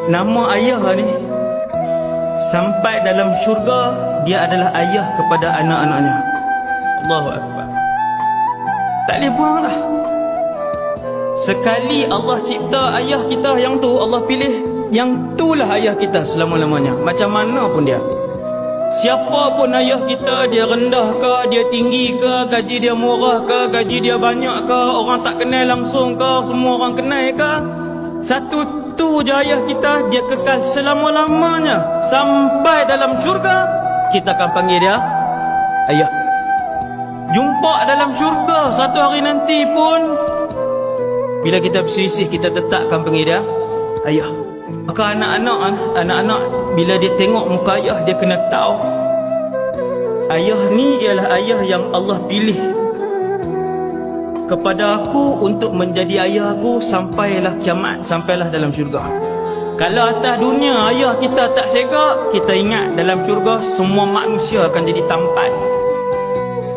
Nama ayah ni sampai dalam syurga, dia adalah ayah kepada anak-anaknya. Allahu Akbar. Tak boleh buang lah. Sekali Allah cipta ayah kita yang tu, Allah pilih yang itulah ayah kita selama-lamanya. Macam mana pun dia, siapa pun ayah kita, dia rendah ke, dia tinggi ke, gaji dia murah ke, gaji dia banyak ke, orang tak kenal langsung ke, semua orang kenal ke, satu tu je ayah kita, dia kekal selama-lamanya. Sampai dalam syurga kita akan panggil dia ayah. Jumpa dalam syurga satu hari nanti pun, bila kita berselisih, kita tetap akan panggil dia ayah. Maka anak-anak bila dia tengok muka ayah, dia kena tahu ayah ni ialah ayah yang Allah pilih kepada aku untuk menjadi ayah aku sampailah kiamat, sampailah dalam syurga. Kalau atas dunia ayah kita tak segak, kita ingat dalam syurga semua manusia akan jadi tampan.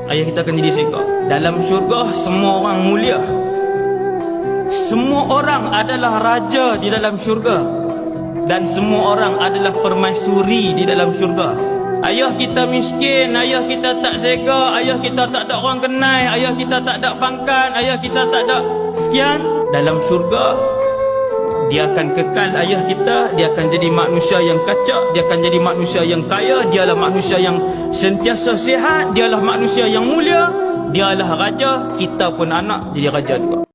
Ayah kita akan jadi segak. Dalam syurga semua orang mulia, semua orang adalah raja di dalam syurga, dan semua orang adalah permaisuri di dalam syurga. Ayah kita miskin, ayah kita tak sega, ayah kita tak ada orang kenal, ayah kita tak ada pangkat, ayah kita tak ada sekian, dalam syurga dia akan kekal ayah kita. Dia akan jadi manusia yang kacak, dia akan jadi manusia yang kaya, dialah manusia yang sentiasa sihat, dialah manusia yang mulia, dialah raja. Kita pun anak jadi raja juga.